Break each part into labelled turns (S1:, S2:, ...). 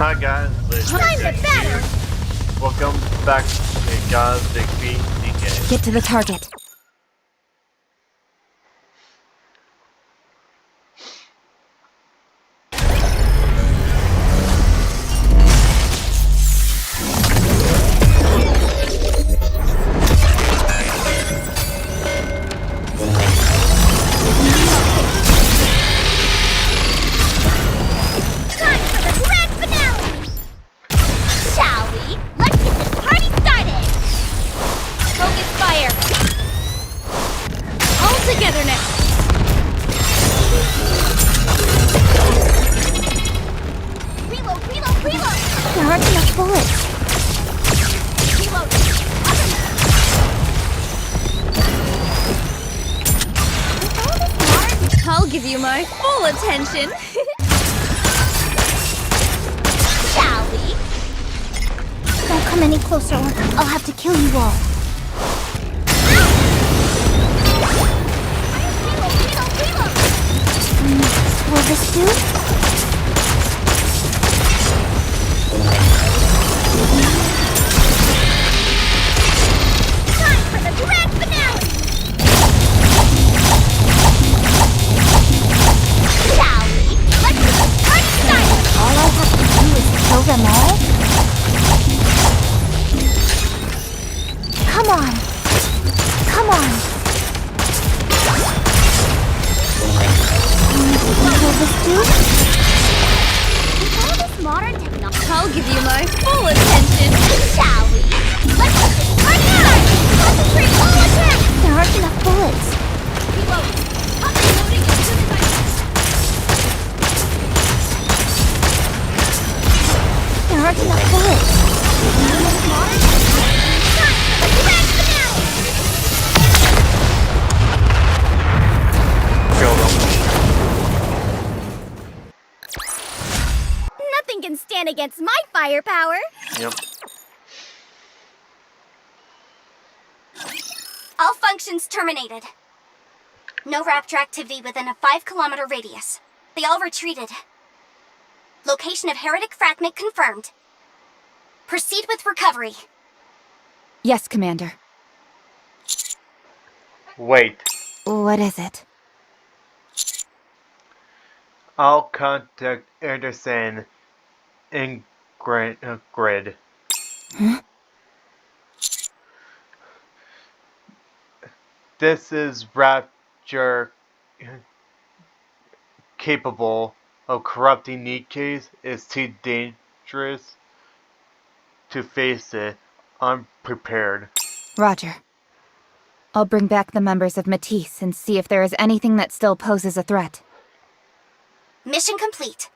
S1: Hi guys,
S2: Time to battle!
S1: welcome back to GOV Nikke.
S2: Get to the target. Time for the grand finale! Shall we? Let's get this party started! Focus fire! All together now! Reload! There aren't enough bullets. Reload! I'll give you my full attention. Shall we? Don't come any closer or I'll have to kill you all. Reload! Will this do? Time for the grand finale! Shall we? Let's get this party started! All I have to do is kill them all? Come on! Come on! Will this do? With all this modern technology, I'll give you my full attention. Shall we? Let's get this party started! Concentrate all attacks! There aren't enough bullets. Reload! I'll be loading as soon as I can. There aren't enough bullets. Time for the grand finale!
S1: Kill them.
S2: Nothing can stand against my firepower.
S1: Yep.
S3: All functions terminated. No raptor activity within a 5-kilometer radius. They all retreated. Location of heretic fragment confirmed. Proceed with recovery.
S2: Yes, Commander.
S1: Wait,
S2: What is it?
S1: I'll contact Anderson and Grid.
S2: Huh?
S1: This is Rapture capable of corrupting Nikke's. It's too dangerous to face it unprepared.
S2: Roger. I'll bring back the members of Matisse and see if there is anything that still poses a threat.
S3: Mission complete.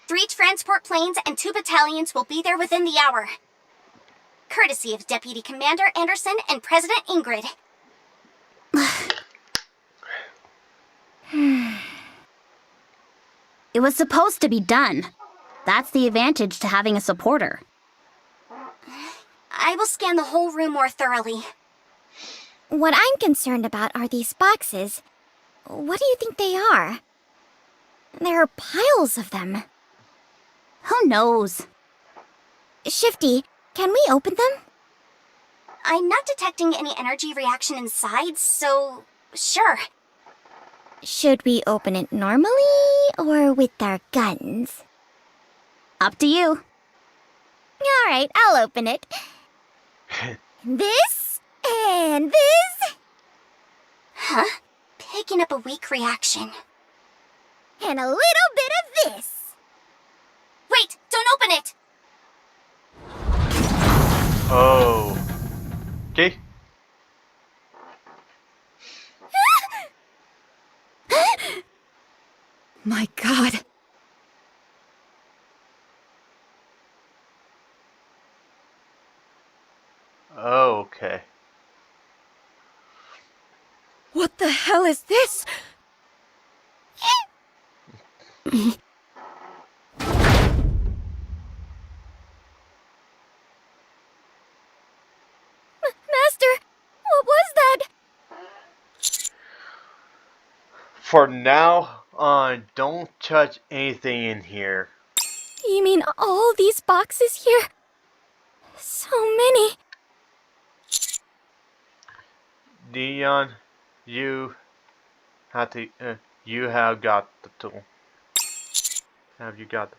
S3: 3 transport planes and 2 battalions will be there within the hour. Courtesy of Deputy Commander Anderson and President Ingrid.
S4: It was supposed to be done. That's the advantage to having a supporter.
S3: I will scan the whole room more thoroughly.
S5: What I'm concerned about are these boxes. What do you think they are? There are piles of them.
S4: Who knows?
S5: Shifty, can we open them?
S3: I'm not detecting any energy reaction inside, so sure.
S5: Should we open it normally or with our guns?
S4: Up to you.
S5: Alright, I'll open it. This and this
S3: Huh? Picking up a weak reaction.
S5: and a little bit of this.
S3: Wait, don't open it!
S1: Oh. Okay.
S2: My God.
S1: Okay.
S2: What the hell is this? Master, what was that?
S1: For now on, don't touch anything in here.
S5: You mean all these boxes here? So many.
S1: Neon, you have to. You have got the tool. Have you got?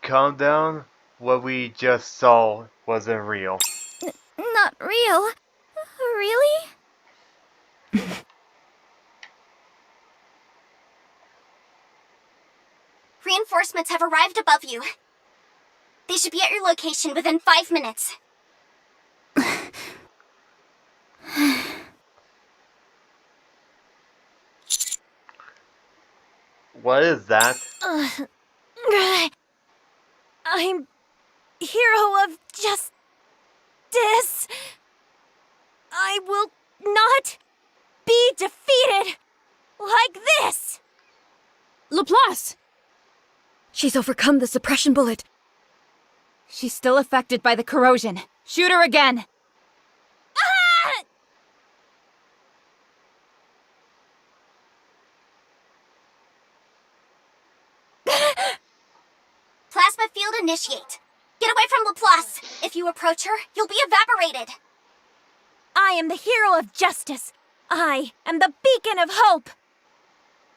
S1: Calm down. What we just saw wasn't real.
S5: Not real. Really?
S3: Reinforcements have arrived above you. They should be at your location within 5 minutes.
S1: What is that?
S5: I'm hero of justice. I will not be defeated like this.
S6: Laplace! She's overcome the suppression bullet. She's still affected by the corrosion. Shoot her again.
S3: Plasma field initiate. Get away from Laplace. If you approach her, you'll be evaporated.
S5: I am the hero of justice. I am the beacon of hope.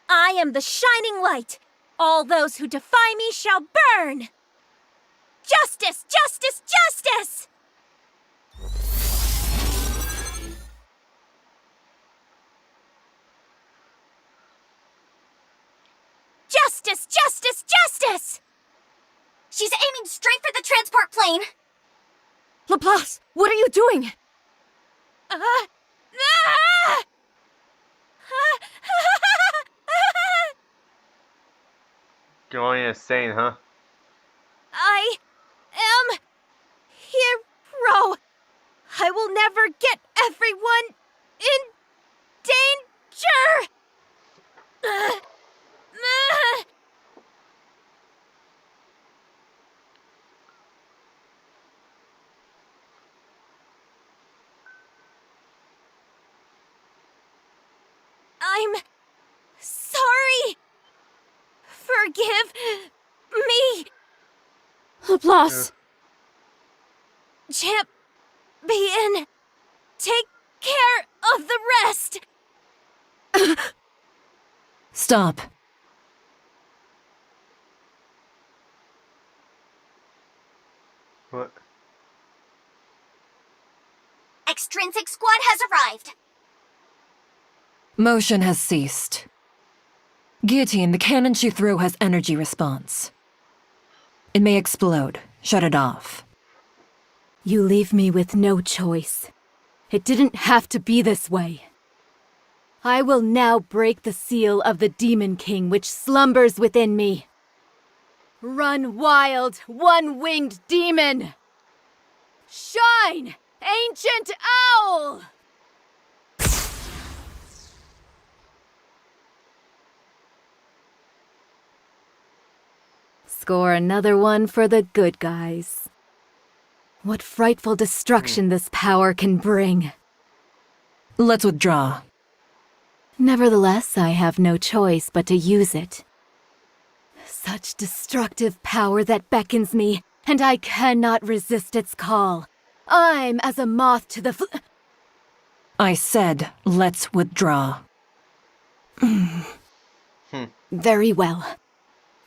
S5: I am the shining light. All those who defy me shall burn. Justice! Justice! Justice! Justice! Justice! Justice!
S3: She's aiming straight for the transport plane.
S6: Laplace, what are you doing?
S1: Going insane, huh?
S5: I am hero. I will never get everyone in danger. I'm sorry. Forgive me.
S6: Laplace!
S5: Champion, take care of the rest.
S6: Stop.
S1: What?
S3: Extrinsic squad has arrived.
S7: Motion has ceased. Guillotine, the cannon she threw has energy response. It may explode. Shut it off.
S6: You leave me with no choice. It didn't have to be this way. I will now break the seal of the Demon King which slumbers within me. Run wild, one-winged demon! Shine, ancient owl! Score another one for the good guys. What frightful destruction this power can bring.
S7: Let's withdraw.
S6: Nevertheless, I have no choice but to use it. Such destructive power that beckons me, and I cannot resist its call. I'm as a moth to the
S7: I said, let's withdraw.
S6: Very well.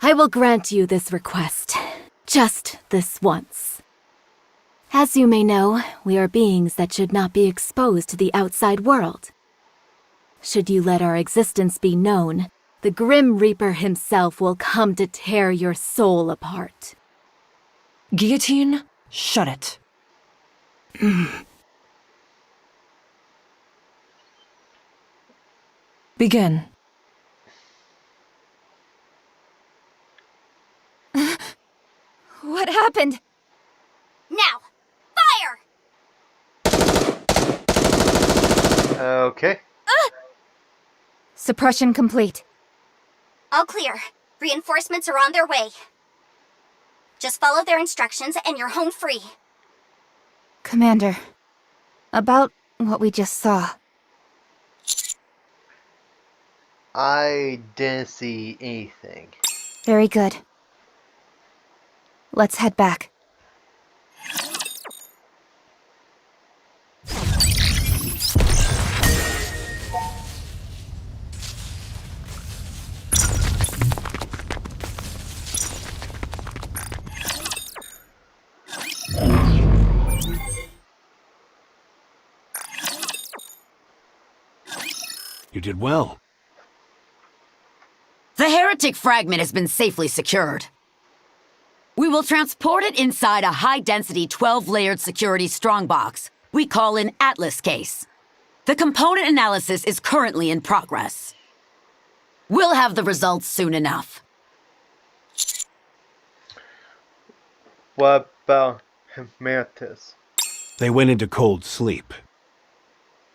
S6: I will grant you this request. Just this once. As you may know, we are beings that should not be exposed to the outside world. Should you let our existence be known, the Grim Reaper himself will come to tear your soul apart.
S7: Guillotine, shut it. Begin.
S5: What happened?
S3: Now, fire!
S1: Okay.
S5: Suppression complete.
S3: All clear. Reinforcements are on their way. Just follow their instructions and you're home free.
S5: Commander, about what we just saw.
S1: I didn't see anything.
S5: Very good.
S6: Let's head back.
S8: You did well.
S9: The heretic fragment has been safely secured. We will transport it inside a high-density 12-layered security strongbox we call an Atlas case. The component analysis is currently in progress. We'll have the results soon enough.
S1: What about Mantis?
S8: They went into cold sleep.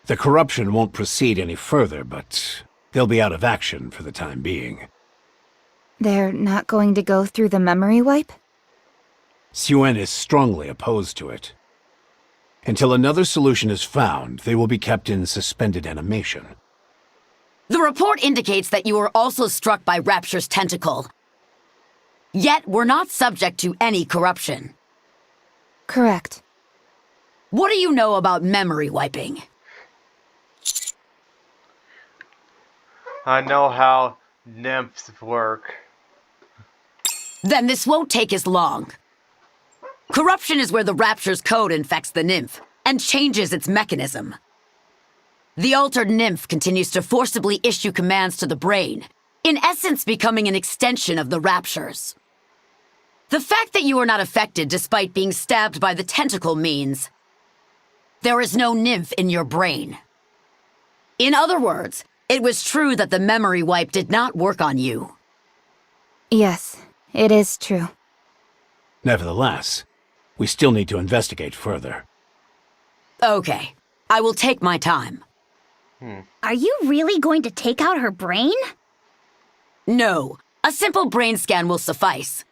S8: The corruption won't proceed any further, but they'll be out of action for the time being.
S6: They're not going to go through the memory wipe?
S8: Suen is strongly opposed to it. Until another solution is found, they will be kept in suspended animation.
S9: The report indicates that you were also struck by Rapture's tentacle. Yet, we're not subject to any corruption.
S6: Correct.
S9: What do you know about memory wiping?
S1: I know how nymphs work.
S9: Then this won't take as long. Corruption is where the Rapture's code infects the nymph and changes its mechanism. The altered nymph continues to forcibly issue commands to the brain, in essence becoming an extension of the Rapture's. The fact that you are not affected despite being stabbed by the tentacle means there is no nymph in your brain. In other words, it was true that the memory wipe did not work on you.
S6: Yes, it is true.
S8: Nevertheless, we still need to investigate further.
S9: Okay, I will take my time.
S4: Are you really going to take out her brain?
S9: No, a simple brain scan will suffice.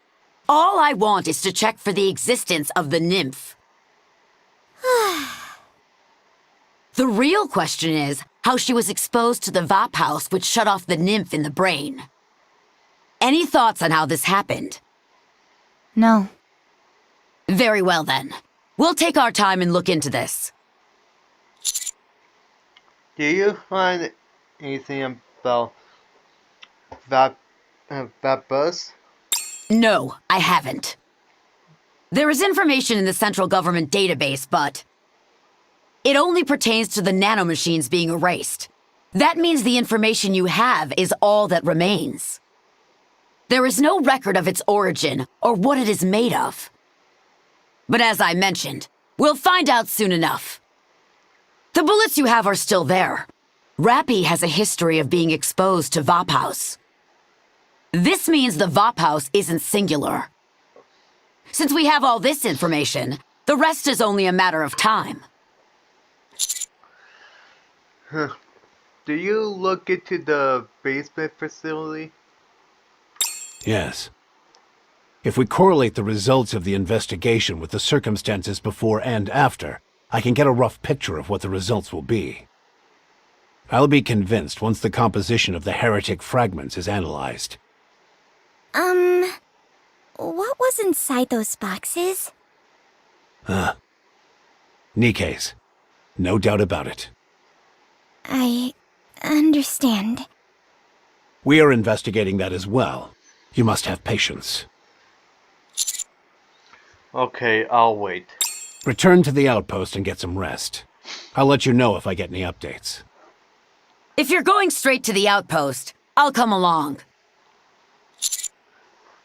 S9: All I want is to check for the existence of the nymph. The real question is how she was exposed to the VAP house which shut off the nymph in the brain. Any thoughts on how this happened?
S6: No.
S9: Very well then. We'll take our time and look into this.
S1: Do you find anything about that bus?
S9: No, I haven't. There is information in the central government database, but it only pertains to the nanomachines being erased. That means the information you have is all that remains. There is no record of its origin or what it is made of. But as I mentioned, we'll find out soon enough. The bullets you have are still there. Rappy has a history of being exposed to VAP House. This means the VAP House isn't singular. Since we have all this information, the rest is only a matter of time.
S1: Do you look into the basement facility?
S8: Yes. If we correlate the results of the investigation with the circumstances before and after, I can get a rough picture of what the results will be. I'll be convinced once the composition of the heretic fragments is analyzed.
S2: What was inside those boxes?
S8: Nikke's. No doubt about it.
S2: I understand.
S8: We are investigating that as well. You must have patience.
S1: Okay, I'll wait.
S8: Return to the outpost and get some rest. I'll let you know if I get any updates.
S9: If you're going straight to the outpost, I'll come along.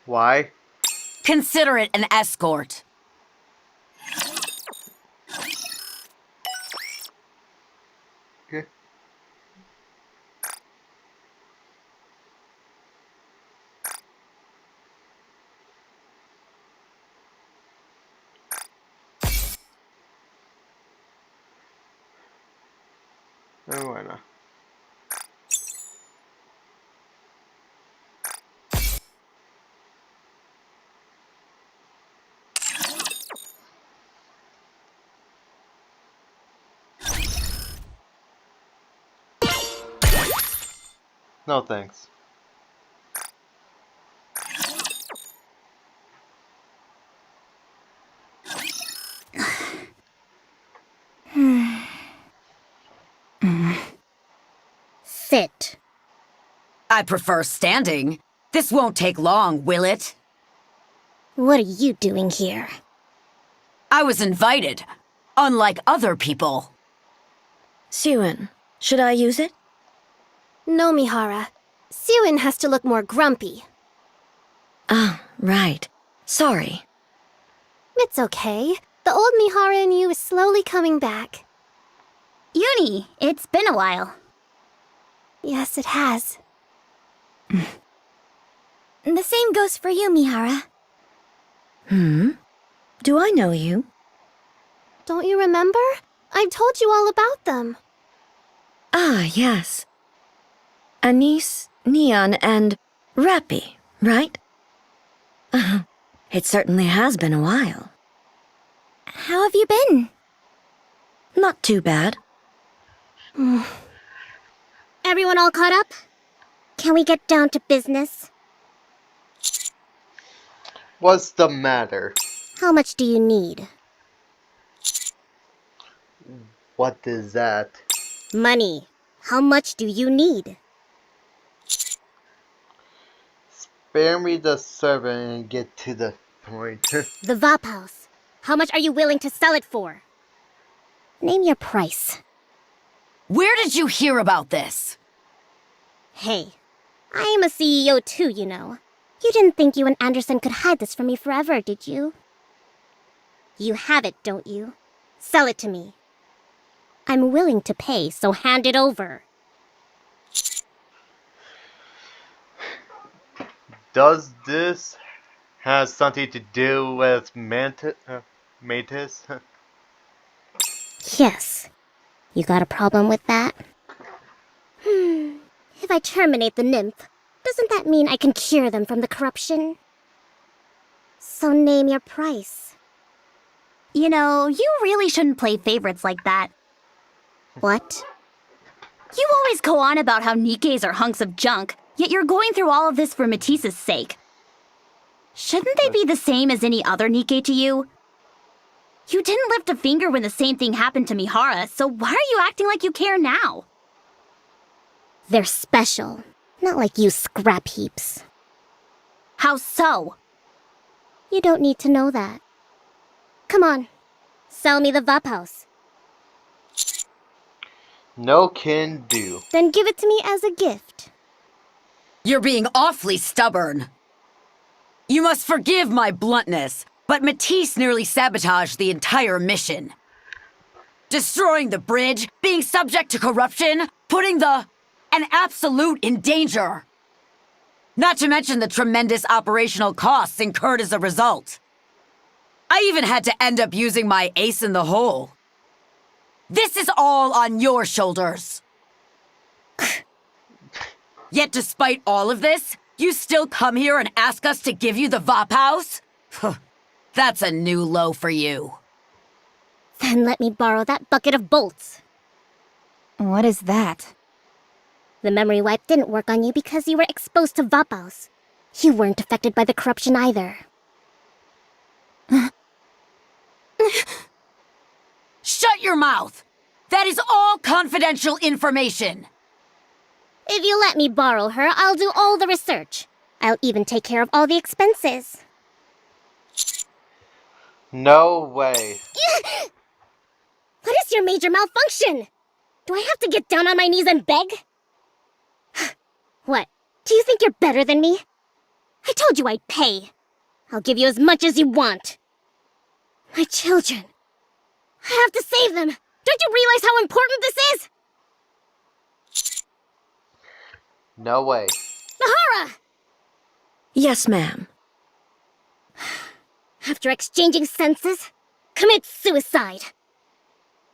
S1: Why?
S9: Consider it an escort.
S1: Okay. Why not? No thanks.
S4: sit.
S9: I prefer standing. This won't take long, will it?
S4: What are you doing here?
S9: I was invited, unlike other people.
S10: Suen, should I use it?
S2: No, Mihara. Suen has to look more grumpy.
S10: Ah, right. Sorry.
S2: It's okay. The old Mihara in you is slowly coming back.
S4: Uni, it's been a while.
S2: Yes, it has.
S5: The same goes for you, Mihara.
S10: Do I know you?
S2: Don't you remember? I've told you all about them.
S10: Ah, yes. Anise, Neon, and Rappy, right? It certainly has been a while.
S5: How have you been?
S10: Not too bad.
S4: Everyone all caught up? Can we get down to business?
S1: What's the matter?
S4: How much do you need?
S1: What is that?
S4: Money. How much do you need?
S1: Spare me the servant and get to the point.
S4: The Vop House. How much are you willing to sell it for? Name your price.
S9: Where did you hear about this?
S4: Hey, I am a CEO too, you know. You didn't think you and Anderson could hide this from me forever, did you? You have it, don't you? Sell it to me. I'm willing to pay, so hand it over.
S1: Does this have something to do with Mantis?
S4: Yes. You got a problem with that? If I terminate the nymph, doesn't that mean I can cure them from the corruption? So name your price. You know, you really shouldn't play favorites like that. What? You always go on about how Nikkes are hunks of junk, yet you're going through all of this for Matisse's sake. Shouldn't they be the same as any other Nikke to you? You didn't lift a finger when the same thing happened to Mihara, so why are you acting like you care now? They're special, not like you scrap heaps. How so? You don't need to know that. Come on, sell me the Vop House.
S1: No can do.
S2: Then give it to me as a gift.
S9: You're being awfully stubborn. You must forgive my bluntness, but Matisse nearly sabotaged the entire mission. Destroying the bridge, being subject to corruption, putting an absolute in danger. Not to mention the tremendous operational costs incurred as a result. I even had to end up using my ace in the hole. This is all on your shoulders. Yet despite all of this, you still come here and ask us to give you the Vop House? That's a new low for you.
S4: Then let me borrow that bucket of bolts.
S5: What is that?
S4: The memory wipe didn't work on you because you were exposed to Vop House. You weren't affected by the corruption either.
S9: Shut your mouth! That is all confidential information!
S4: If you let me borrow her, I'll do all the research. I'll even take care of all the expenses.
S1: No way.
S4: What is your major malfunction? Do I have to get down on my knees and beg? What? Do you think you're better than me? I told you I'd pay. I'll give you as much as you want. My children. I have to save them. Don't you realize how important this is?
S1: No way.
S4: Mihara!
S10: Yes, ma'am.
S4: After exchanging senses, commit suicide.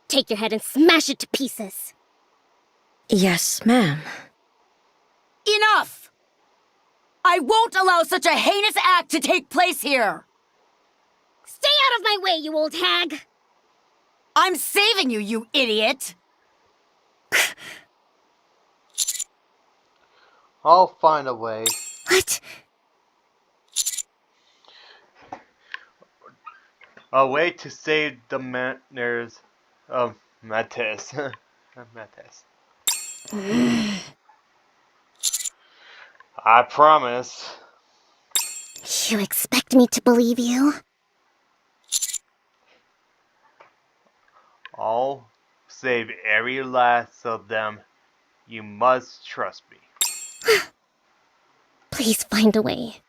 S4: Take your head and smash it to pieces.
S10: Yes, ma'am.
S9: Enough! I won't allow such a heinous act to take place here!
S4: Stay out of my way, you old hag!
S9: I'm saving you, you idiot!
S1: I'll find a way.
S4: What?
S1: A way to save the manners of Matisse. Matisse. I promise.
S4: You expect me to believe you?
S1: I'll save every last of them. You must trust me.
S4: Please find a way.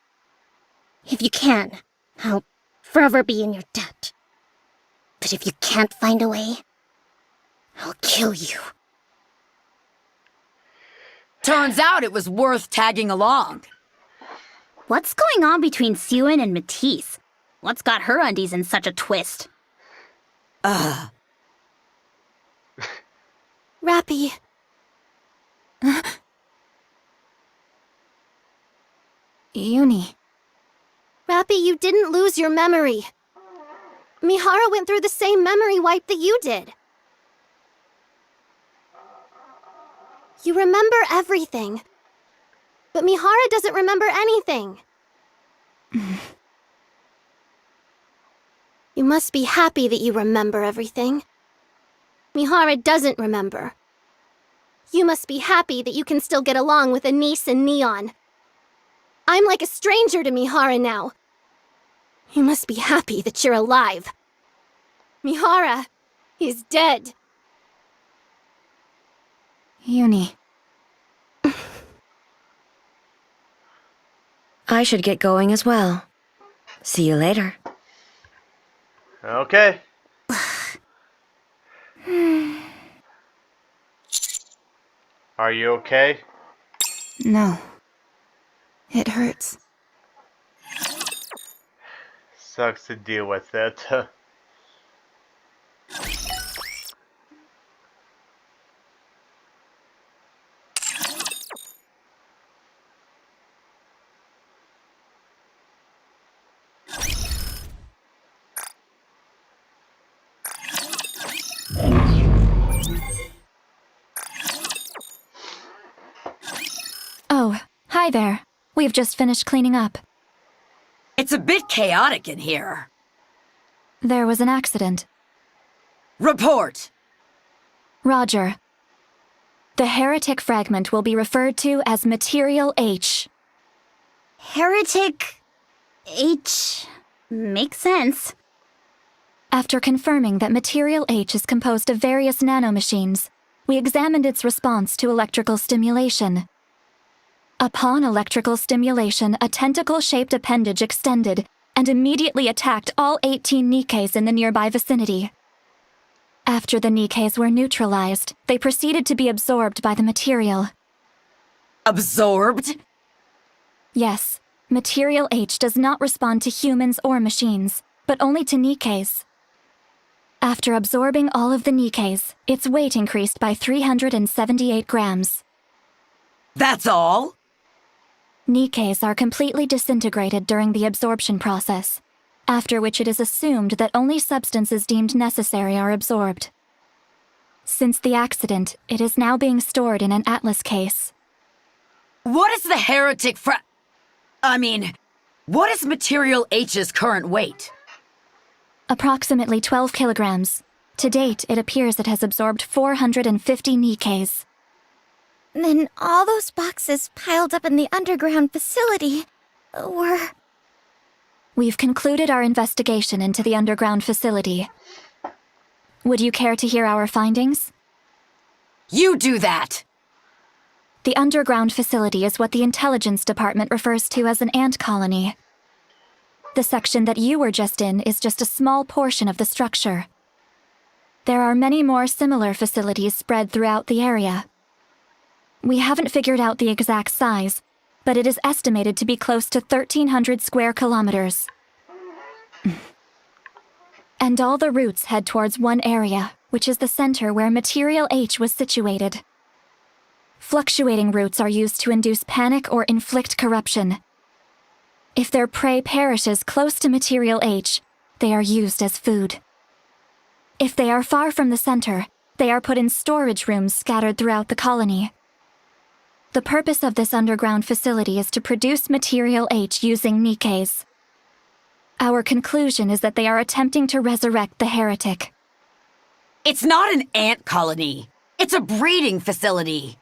S4: If you can, I'll forever be in your debt. But if you can't find a way, I'll kill you.
S9: Turns out it was worth tagging along.
S2: What's going on between Suen and Matisse? What's got her undies in such a twist?
S5: Rappy.
S6: Uni.
S5: Rappy, you didn't lose your memory. Mihara went through the same memory wipe that you did. You remember everything. But Mihara doesn't remember anything. You must be happy that you remember everything. Mihara doesn't remember. You must be happy that you can still get along with Anise and Neon. I'm like a stranger to Mihara now. You must be happy that you're alive. Mihara is dead.
S6: Uni.
S10: I should get going as well. See you later.
S1: Okay. Are you okay?
S6: No. It hurts.
S1: Sucks to deal with it.
S6: Oh, hi there. We've just finished cleaning up.
S9: It's a bit chaotic in here.
S6: There was an accident.
S9: Report!
S6: Roger. The heretic fragment will be referred to as Material H.
S2: Heretic... H... Makes sense.
S6: After confirming that Material H is composed of various nanomachines, we examined its response to electrical stimulation. Upon electrical stimulation, a tentacle-shaped appendage extended and immediately attacked all 18 Nikkes in the nearby vicinity. After the Nikkes were neutralized, they proceeded to be absorbed by the material.
S9: Absorbed?
S6: Yes, Material H does not respond to humans or machines, but only to Nikkes. After absorbing all of the Nikkes, its weight increased by 378 grams.
S9: That's all?
S6: Nikkes are completely disintegrated during the absorption process, after which it is assumed that only substances deemed necessary are absorbed. Since the accident, it is now being stored in an Atlas case.
S9: What is the heretic what is Material H's current weight?
S6: Approximately 12 kilograms. To date, it appears it has absorbed 450 Nikkes.
S4: Then all those boxes piled up in the underground facility were...
S6: We've concluded our investigation into the underground facility. Would you care to hear our findings?
S9: You do that!
S6: The underground facility is what the intelligence department refers to as an ant colony. The section that you were just in is just a small portion of the structure. There are many more similar facilities spread throughout the area. We haven't figured out the exact size, but it is estimated to be close to 1,300 square kilometers. And all the routes head towards one area, which is the center where Material H was situated. Fluctuating routes are used to induce panic or inflict corruption. If their prey perishes close to Material H, they are used as food. If they are far from the center, they are put in storage rooms scattered throughout the colony. The purpose of this underground facility is to produce Material H using Nikkes. Our conclusion is that they are attempting to resurrect the heretic.
S9: It's not an ant colony. It's a breeding facility.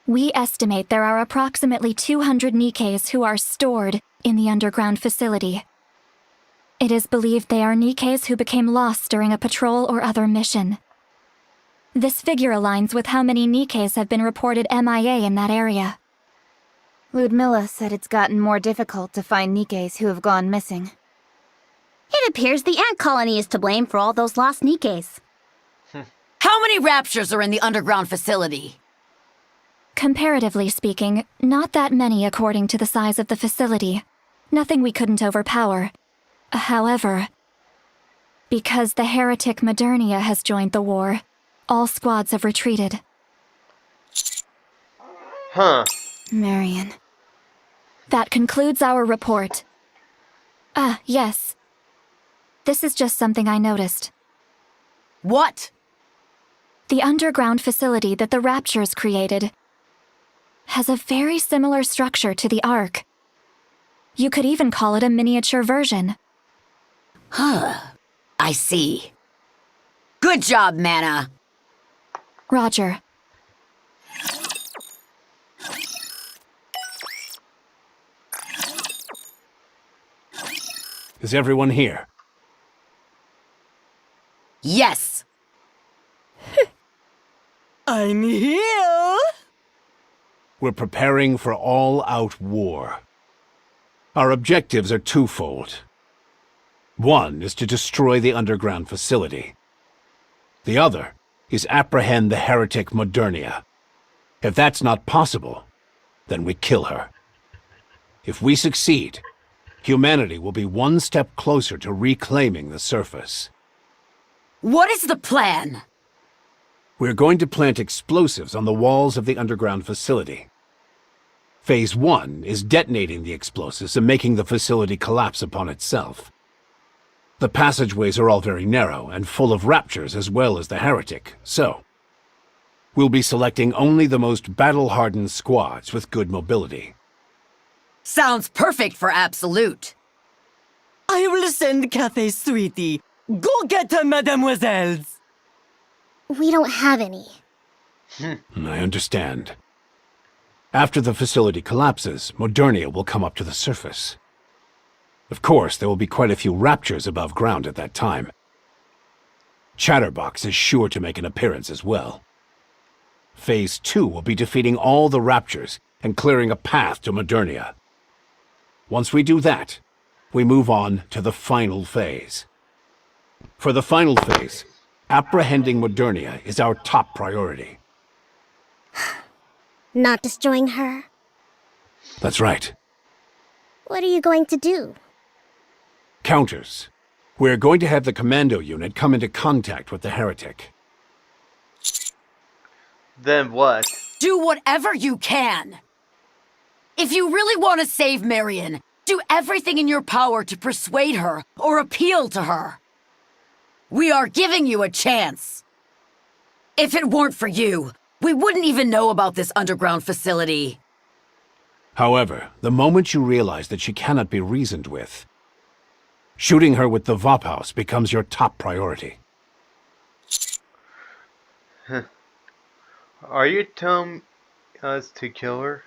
S2: We estimate there are approximately 200 Nikkes who are stored in the underground facility. It is believed they are Nikkes who became lost during a patrol or other mission. This figure aligns with how many Nikkes have been reported MIA in that area.
S11: Ludmilla said it's gotten more difficult to find Nikkes who have gone missing.
S4: It appears the ant colony is to blame for all those lost Nikkes.
S9: How many raptures are in the underground facility?
S2: Comparatively speaking, not that many according to the size of the facility. Nothing we couldn't overpower. However, because the heretic Modernia has joined the war, all squads have retreated.
S1: Huh.
S11: Marion.
S2: That concludes our report. Ah, yes. This is just something I noticed.
S9: What?
S2: The underground facility that the Raptures created has a very similar structure to the Ark. You could even call it a miniature version.
S9: Huh. I see. Good job, Mana.
S2: Roger.
S8: Is everyone here?
S9: Yes.
S12: I'm here!
S8: We're preparing for all-out war. Our objectives are twofold. One is to destroy the underground facility. The other is apprehend the heretic Modernia. If that's not possible, then we kill her. If we succeed, humanity will be one step closer to reclaiming the surface.
S9: What is the plan?
S8: We're going to plant explosives on the walls of the underground facility. Phase 1 is detonating the explosives and making the facility collapse upon itself. The passageways are all very narrow and full of raptures as well as the heretic, so we'll be selecting only the most battle-hardened squads with good mobility.
S9: Sounds perfect for Absolute.
S12: I will send Cathay Sweetie. Go get her, mademoiselles!
S4: We don't have any.
S8: I understand. After the facility collapses, Modernia will come up to the surface. Of course, there will be quite a few raptures above ground at that time. Chatterbox is sure to make an appearance as well. Phase 2 will be defeating all the raptures and clearing a path to Modernia. Once we do that, we move on to the final phase. For the final phase, apprehending Modernia is our top priority.
S4: Not destroying her?
S8: That's right.
S4: What are you going to do?
S8: Counters. We're going to have the commando unit come into contact with the heretic.
S1: Then what?
S9: Do whatever you can. If you really want to save Marion, do everything in your power to persuade her or appeal to her. We are giving you a chance. If it weren't for you, we wouldn't even know about this underground facility.
S8: However, the moment you realize that she cannot be reasoned with, shooting her with the Vophouse becomes your top priority.
S1: Are you telling us to kill her?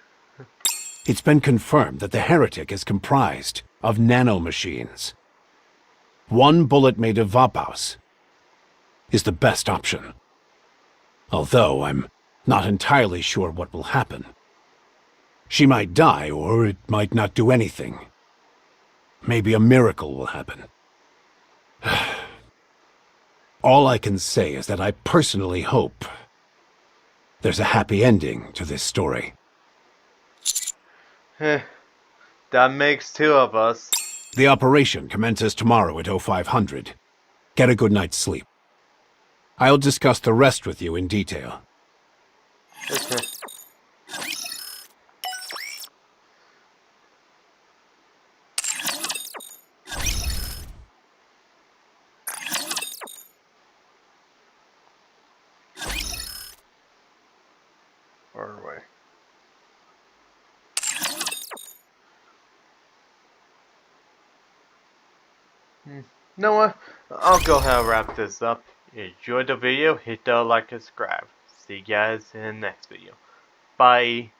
S8: It's been confirmed that the heretic is comprised of nanomachines. One bullet made of Vophouse is the best option. Although I'm not entirely sure what will happen. She might die, or it might not do anything. Maybe a miracle will happen. All I can say is that I personally hope there's a happy ending to this story.
S1: That makes two of us.
S8: The operation commences tomorrow at 0500. Get a good night's sleep. I'll discuss the rest with you in detail.
S1: Okay. Far away. You know what? I'll go ahead and wrap this up. Enjoy the video, hit the like and subscribe. See you guys in the next video. Bye.